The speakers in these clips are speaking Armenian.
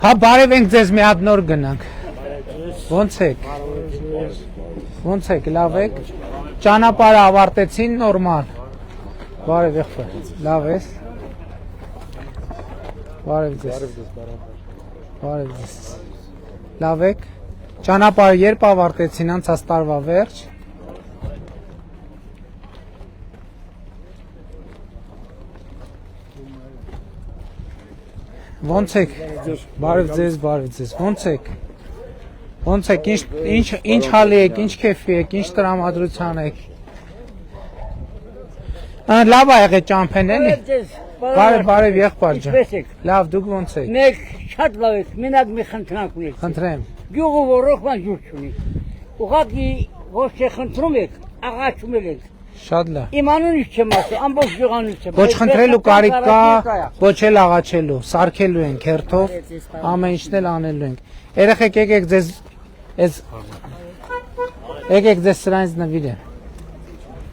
Հա բարև ենք ձեզ մի հատ նոր գնանք։ Ոնց եք։ Ոնց եք, լավ եք։ Ճանապարհը ավարտեցին նորմալ։ Բարև եղբայր։ Լավ ես։ Բարև ձեզ։ Բարև ձեզ։ Լավ եք։ Ճանապարհը երբ ավարտեցին անցած տարվա վերջ։ Ոնց եք։ Բարև ձեզ, ոնց եք։ Ոնց եք, ինչ հալի եք, ինչ քեֆի եք, ինչ տրամադրության եք։ Լավ ա եղել ճամփեն էլի։ Բարև եղբայր ջան։ Լավ, դուք ոնց եք։ Մենք շատ լավ եք, մենակ մի խնդրանք ունենք։ Խնդրեմ։ Գյուղը ոռոգման ջուր չունի։ Ուղղակի ոչ թե խնդրում եք, աղաչում եք։ Շատ լավ։ Իմ անունից չեմ ասում, ամբողջ գյուղանից չեմ։ Ոչ խնդրելու կարիք կա, ոչ էլ աղաչելու, սարքելու ենք հերթով, ամեն ինչն էլ անելու ենք։ Երեխեք եկեք ձեզ եկեք ձեզ սրանից նվիրեմ։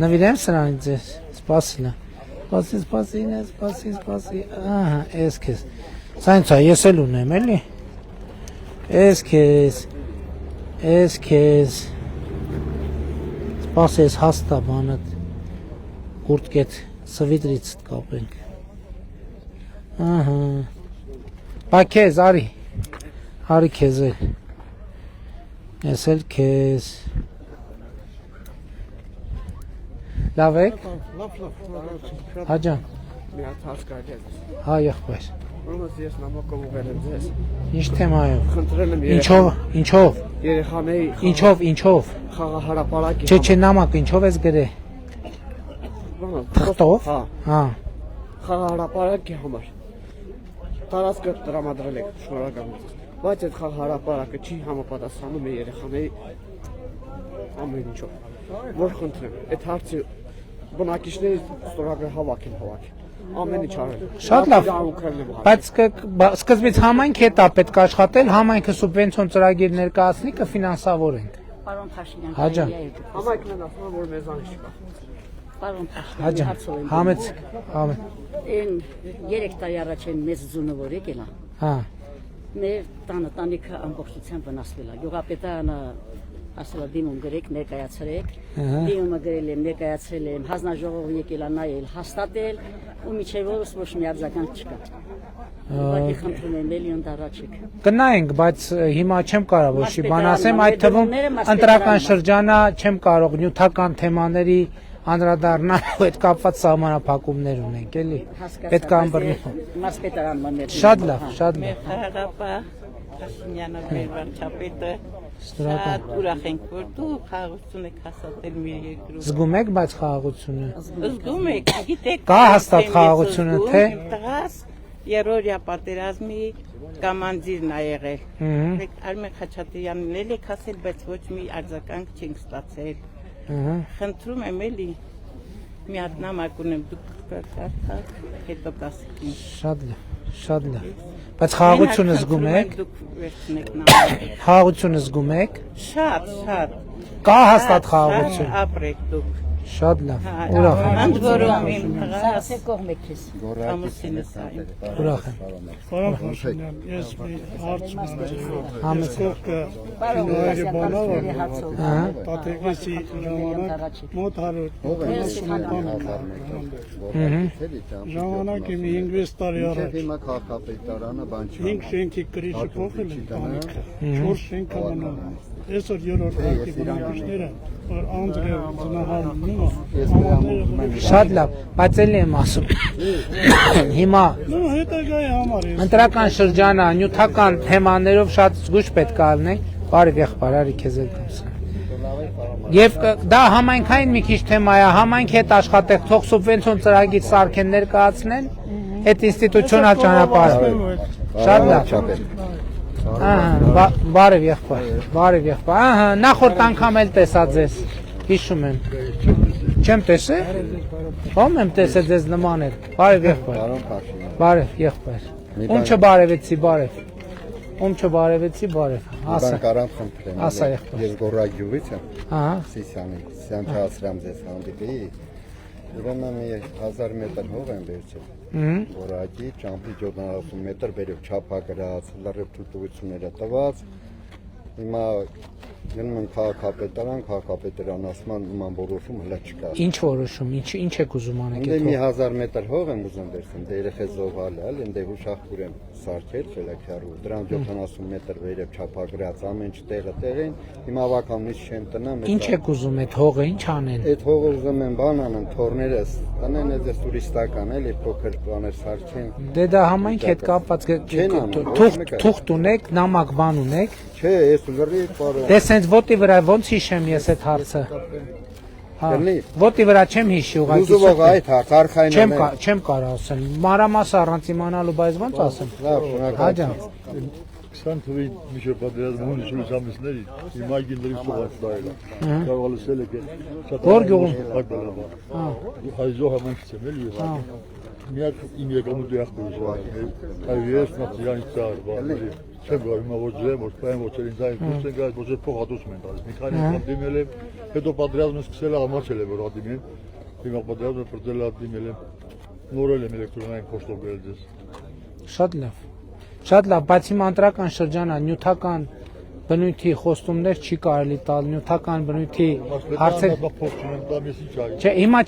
Նվիրեմ սրանից ձեզ, սպասիլա։ Սպասի, ահա, ես քեզ։ Սա ինձ է, ես էլ ունեմ, էլի։ Ես քեզ։ Սպասի ես հաստա բանդ, հուրտկետ սվիտրից կապենք։ Ահա, բա քեզ, արի քեզ էլ, ես էլ քեզ, լավ եք, հաջան, հա եղբայր, ինչ թեմայով, ինչով, Չէ, նամակ ինչով ես գրել։ Թղթով։ Հա։ Խաղահարապարակի համար։ Տարածքը տրամադրել եք, շնորհակալություն։ Բայց այդ խաղահարապարակը չի համապատասխանում երեխաների ամեն ինչով։ Որ խնդրեմ, այդ հարցը բնակիչների ստորագրել հավաքեն։ Ամեն ինչ արել։ Շատ լավ։ Բայց սկզբից համայնք հետ է պետք աշխատել, համայնքը սուբվենցիոն ծրագիր ներկայացնի կֆինանսավորենք։ Պարոն Փաշինյան, Հաջան։ Համայնքն են ասում, որ մեզանից չկա։ Պարոն Փաշինյան, Հաջան, համեցեք, Այն 3 տարի առաջ են մեծ ձունը որ եկել է։ Հա։ Մեր տանիքը ամբողջությամբ վնասվել է։ Գյուղապետարանը ասել է դիմում գրեք, ներկայացրեք։ Դիմումը գրել եմ, ներկայացրել եմ, հանձնաժողովը եկել է նայել, հաստատել, ու միջև օրս ոչ մի արձագանք չկա։ Ուղղակի խնդրում եմ միլիոն դարաչեք։ Կնայենք, բայց հիմա չեմ կարող ոչ մի բան ասեմ, այդ թվում ընտրական շրջանը չեմ կարող նյութական թեմաների անդրադառնալ, այդ կապված սահմանափակումներ ունենք, էլի։ Պետք է ամբռնի։ Մասպետարանն է։ Շատ լավ։ Փաշինյանը մեր վարչապետը շատ ուրախ ենք, որ դու խաղաղություն եք հաստատել մեր երկրում։ Զգում եք բայց խաղաղությունը։ Զգում եք, գիտեք։ Կա հաստատ խաղաղությունը, թե։ Տղաս երրորդյա պատերազմի կամանդիրն ա եղել։ Արմեն Խաչատրյանն էլ եք ասել, բայց ոչ մի արձագանք չենք ստացել։ Խնդրում եմ էլի մի հատ նամակ ունեմ, դուք կարդաք, հետո կասեք ինձ։ Շատ լավ։ Բայց խաղաղությունը զգում եք։ Խաղաղությունը զգում եք։ Շատ։ Կա հաստատ խաղաղություն։ Ապրեք դուք։ Շատ լավ։ Ուրախ եմ։ Ընդ որում իմ Սա կողմ եք քեզ։ ամուսինս այն։ Ուրախ եմ։ Պարոն Փաշինյան, ես մի հարց ունեմ։ Համեցեք։ Կողքը բանալը պատերազմի ժամանակ մոտ 150 ժամանակ մի 5-6 տարի առաջ Հիմա քաղաքապետարանը բան չի 5 շենքի կրիչը փոխել են տանիքը 4 շենքը մնում այսօր երրորդ հարկի բնակիչները որ անդրև ծնահարում Շատ լավ, բայց էլի եմ ասում։ Հիմա հետագայի համար ընտրական շրջանը նյութական թեմաներով շատ զգուշ պետք է լինենք։ Բարև եղբայր, արի քեզ էլ կամսա։ Եվ դա համայնքային մի քիչ թեմա է, համայնք հետ աշխատեք, թող սուբվենցիոն ծրագիր սարքեն ներկայացնեն, այդ ինստիտուցիոնալ ճանապարհը։ Շատ լավ։ Բարև եղբայր, ահա, նախորդ անգամ էլ տեսա ձեզ, հիշում եմ, չեմ տեսել, ում եմ տեսել ձեզ նման էր, բարև եղբայր, ում չբարևեցի, ասա, ասա եղբայր, Ես Գորակ գյուղից եմ, Սիսյանից, Սյանչասրամ ձեզ հանդիպի, ուրեմն մի 1000 մետր հող եմ վերջել, Որակի ճամփի 70 մետր վերև չափագրած, լրիվ թույլտվությունները տված։ Հիմա գնում եմ քաղաքապետարան ասման նման որոշում հլա չկա։ Ինչ որոշում, ինչ եք ուզում անեք Ինձ այդ մի 1000 մետր հող եմ ուզում վերցնել, դե երեխե զոհալ, ինձ հուշախտուր եմ սարքել ֆելակյարու, դրան 70 մետր վերև չափագրած, ամեն ինչ տեղը են, հիմա ավականից չեմ տնամ։ Ինչ եք ուզում այդ հողը ինչ անեն։ Այդ հողը ուզում եմ բան անեմ, թորներս տնեն այս տուրիստական էլի փոքր բաներ սարքեն։ Դե դա համայնք հետ կապված թուղթ ունեք, նամակ բան ունեք։ Չէ, ես լրի պարոն։ Դե սենց ոտի վրա ոնց հիշեմ ես այդ հարցը։ Հա, ոտի վրա չեմ հիշի ուղղակի։ Ուզող այդ հա, կարխային Չեմ կարող ասել։ Մանրամասը առանց իմանալու բայց ոնց ասեմ։ Լավ, շնորհակալ։ 20 թվին միջև պատերազմը հունիսի ամիսների հիմա գինդրի սողաց դայլա։ Կարող լսել եք Որ գյուղում։ Հա։ Հայզո համանց եմ էլի ես։ Միակ իմ եկամուտի ախտորը։ Այ ես նացիոնալ ծար բանը։ Չեմ գոհ հիմա ոչ ձեր ոչ պայն ոչ ինձ այն փոստեն գա ոչ փող հատուցում են տալիս։ Մի քանի անգամ դիմել եմ, հետո պատերազմը սկսել է ամաչել է որ հատիմեն։ Հիմա պատերազմը բրդել է դիմել եմ։ Նորել եմ էլեկտրոնային փոստով գրել ձեզ։ Շատ լավ։ Շատ լավ, բայց հիմա ընտրական շրջանա նյութական բնույթի խոստումներ չի կարելի տալ, նյութական բնույթի հարցեր։ Չէ, հիմա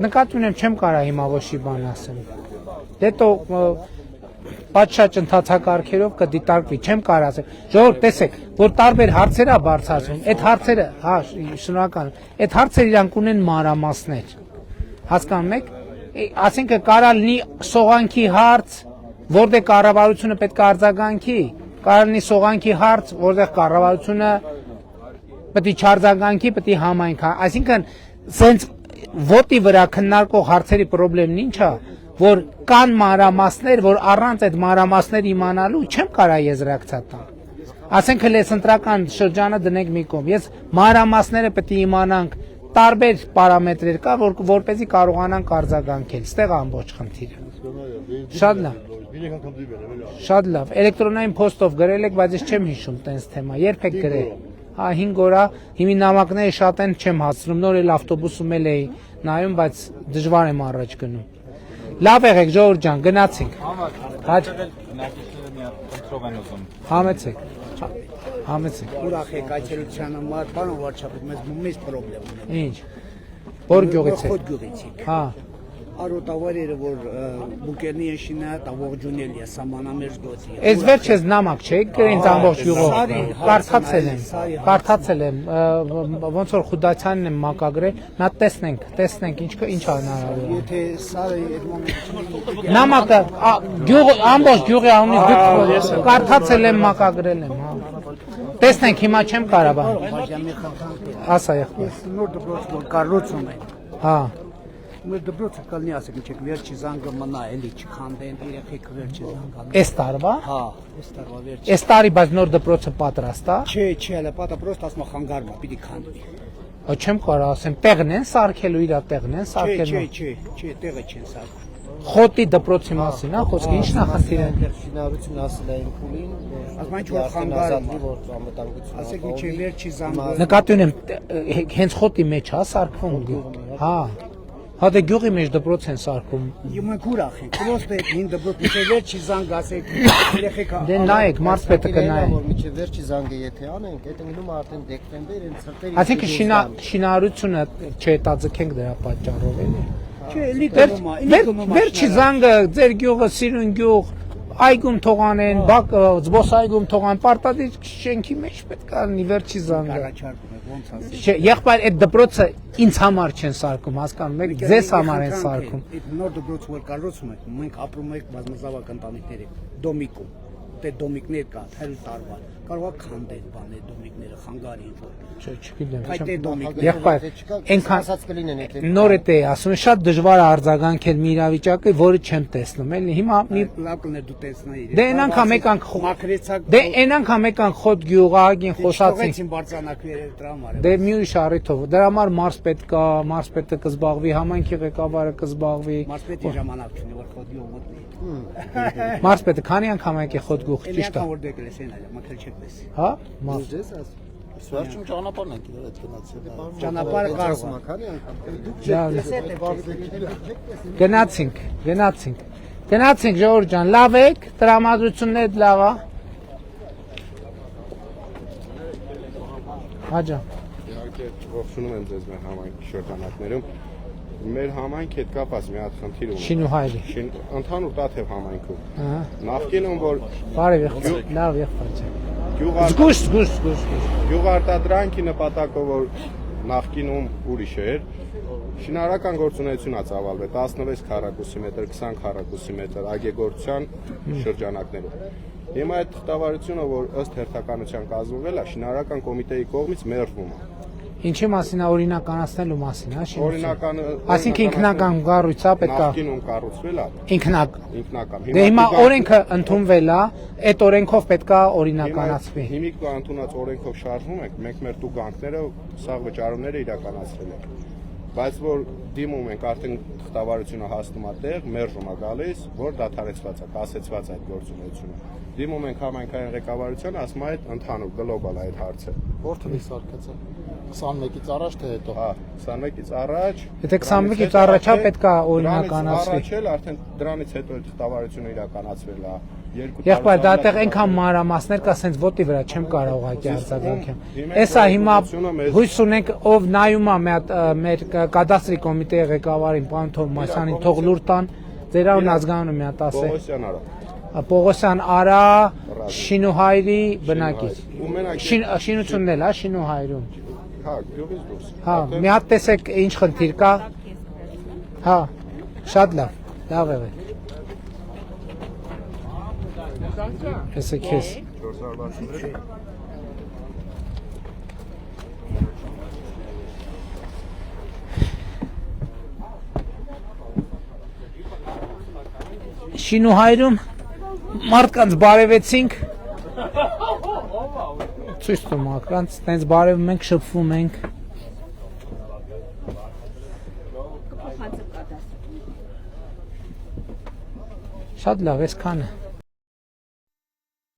նկատի ունեմ չեմ կարող հիմա ոչի բան ասեմ։ Դե տո պատշաճ ընթացակարգերով կդիտարկվի, չեմ կարող ասել։ Ժողովուրդ, տեսեք, որ տարբեր հարցեր է բարձրացում, այդ հարցերը, հա, շնորհակալ եմ, այդ հարցերը իրանք ունեն մանրամասներ։ Հասկանում եք, ասենք կարա լինի սողանքի հարց, որտեղ կառավարությունը պետք է արձագանքի, կարա լինի սողանքի հարց, որտեղ կառավարությունը պետք է չարձագանքի, պետք է համայնք, այսինքն սենց ոտի վրա քննարկող հարցերի խնդիրն ի՞նչ է, որ կան մանրամասներ, որ առանց այդ մանրամասներ իմանալու չեմ կարող եզրակացա տալ։ Ասենք հենց ընտրական շրջանը դնենք մի կողմ։ Ես մանրամասները պետք է իմանանք, տարբեր պարամետրեր կա, որպեսզի կարողանանք արձագանքել։ Ստեղ ամբողջ խնդիրը։ Շատ լավ։ Շատ լավ։ Էլեկտրոնային փոստով գրել եք, բայց ես չեմ հիշում տենց թեմա։ Երբ եք գրել։ Հա 5 օր է, հիմի նամակները շատ են չեմ հասցնում, նոր էլ ավտոբուսում էլ էի նայում, բայց դժվար եմ առաջ գնում։ Լավ եղեք ժողովուրդ ջան, գնացինք։ Համեցեք։ Համեցեք։ Ուրախ եք այցելության համար, պարոն վարչապետ, մեծ խնդրեմ ունենք։ Ինչ։ Որ գյուղից եք։ Խոտ գյուղից եք։ Հա։ Արոտավարերը որ բուկերնի են շինա, ողջունել է սամանամերձ գոտի։ Այս վերջես նամակ չէ, գրենց ամբողջ յուղով։ Կարդացել եմ, ոնց որ Խուդացյանն եմ մակագրել, նա տեսնենք ինչ հնարավոր է։ Եթե սարը այդ մոմենտում Նամակը ամբողջ յուղի անունից դուք կարդացել եմ, մակագրել եմ, հա։ Տեսնենք հիմա չեմ կարող բան։ բաժամի խնդրանք։ Ասա եղբայր։ Նոր դպրոց որ կառուցում են։ Հա։ Մեր դպրոցը կլինի, ասենք, չեք վերջի զանգը մնա, էլի չքանդեն, երեխեք վերջի զանգը։ Այս տարվա։ Հա, այս տարվա վերջի։ Այս տարի բայց նոր դպրոցը պատրաստ է։ Չէ, հələ պատա պրոստ ասма խանգարմա, պիտի քանդվի։ Չեմ կարող ասեմ, տեղն են սարքելու, իր տեղն են սարքելու։ Չէ, տեղը չեն սարքում։ Խոտի դպրոցի մասին, հա, խոսքը ինչ նախասիրել են։ Շինարարություն ասել էին փուլին, ասма ինչ որ խանգարմա, որ անվտանգություն։ Ասեք ինչի վերջի զանգը։ Նկատի ունեմ, հենց խոտի մեջ հա սարքում։ Հա։ Հա դե գյուղի մեջ դպրոց են սարքում։ Մենք ուրախ ենք։ Պրոստը 5 դպրոցի վերջի զանգ ասեք, երեխեք։ Դե նայեք, մարզպետը կնայ։ որ միջև վերջի զանգը եթե անենք, այդ ընկնում է արդեն դեկտեմբեր, են ցրտերի։ Այսինքն շինարարությունը չհետաձգենք դրա պատճառով էլի։ Չէ, էլի գնում է, Վերջի զանգը ձեր գյուղը սիրուն գյուղ, այգում թողանեն, զբոսայգում թողան, պարտադիր շենքի մեջ պետք է լինի վերջի զանգը։ Առաջարկում եք ոնց ասել։ Չէ, եղբայր այդ դպրոցը ինձ համար չեն սարքում, հասկանում եք, ձեզ համար են սարքում։ Այդ նոր դպրոց որ կառուցում եք, մենք ապրում ենք բազմազավակ ընտանիքներ ենք, դոմիկում։ Դե դոմիկներ կա 100 տարվա։ Կարող է քանդել բաներ դոմիկները, խանգարի ինչ որ։ Չէ, չգիտեմ։ Այդ է դոմիկները։ Եղբայր, այնքան ասած կլինեն եթե նոր է ասում, շատ դժվար է արձագանքել մի իրավիճակը, որը չեմ տեսնում, էլի հիմա մի լավ կներ դու տեսնայիր։ Դե այն անգամ եկանք մակրեցակ։ Դե այն անգամ եկանք խոտ գյուղագին խոսացինք։ Խոսացին բարձանակվի էլեկտրամարը։ Դե մի ուրիշ առիթով։ Դրա համար մարզպետ կա, մարզպետը կզբաղվի, համայնքի ղեկավարը կզբաղվի։ Մարզպետի ժամանակ չունի որ խոտ գյուղ մտնի։ Մարզպետը քանի անգամ եկե խոտ գյուղ, Էլի ճիշտ է։ անգամ որ դեկել ես այն այլ, մաքրել չեք պես։ Հա, մարզ։ դες ասում։ Սվարչում ճանապարհն եք իրար այդ գնացել։ Ճանապարհը կարող է։ Քանի անգամ։ Գնացինք։ Գնացինք Ժողովուրդ ջան, լավ եք, տրամադրությունն լավ է։ Հաջա։ Իհարկե ողջունում եմ ձեզ մեր համայնքի շրջանակներում։ Մեր համայնքի հետ կապված մի հատ խնդիր ունենք։ Շինուհայրի։ Ընդհանուր Տաթև համայնքում։ Ահա։ Նախկինում որ Բարև եղեք, լավ եղբայր ջան։ գյուղ Զգուշ։ գյուղարտադրանքի նպատակով որ նախկինում ուրիշ էր, շինարարական գործունեություն ա ծավալվել 16 քառակուսի մետր, 20 քառակուսի մետր այգեգործության շրջանակներում։ Հիմա այդ թղթավարությունը, որ ըստ հերթականության կազմվել է, շինարարական կոմիտեի կողմից մերժվում է։ Ինչի մասին է օրինականացնելու մասին, հա, Օրինական, այսինքն ինքնական կառույց է պետք է։ Նախկինում կառուցվել է։ Ինքնական։ Դե հիմա օրենքը ընդունվել է, այդ օրենքով պետք է օրինականացվի։ Հիմիկվա ընդունած օրենքով շարժվում ենք, մենք մեր տուգանքները, սաղ վճարումները իրականացրել ենք։ Բայց որ դիմում ենք արդեն թղթավարությունը հասնում է տեղ, մերժում է գալիս, որ դադարեցված է, կասեցված է այդ գործունեությունը։ Դիմում ենք համայնքային ղեկավարությանը, ասում է այդ ընդհանուր գլոբալ է այդ հարցը։ Որտեղ է սարկացել 21-ից առաջ թե հետո։ Հա, 21-ից առաջ։ Եթե 21-ից առաջ է պետք է օրինականացվի։ Առաջ էլ արդեն դրանից հետո թղթավարությունը իրականացվել է։ Եղբայր, դա այդտեղ այնքան մանրամասներ կա, սենց ոտի վրա չեմ կարող ուղղակի արձագանքեմ։ Էսա հիմա հույս ունենք, ով նայում է մեր կադաստրի կոմիտեի ղեկավարին, պարոն Թովմասյանին, թող լուր տան, ձեր անուն ազգանունը մի հատ ասե։ Պողոսյան արա։ Պողոսյան Արա, Շինուհայրի բնակիչ։ Շինությունն էլ, հա, Շինուհայրում։ Հա, գյուղից դուրս։ Հա, մի հատ տեսեք ինչ խնդիր կա։ Հա, շատ լավ եղեք։ Հեսը քեզ։ Շինուհայրում մարդկանց բարևեցինք։ Ցույց տում ակրանց, տենց բարևում ենք, շփվում ենք։ Շատ լավ, այսքանը։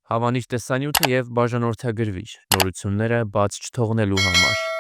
Հավանիչ տեսանյութը եւ բաժանորդագրվիչ նորությունները բաց չթողնելու համար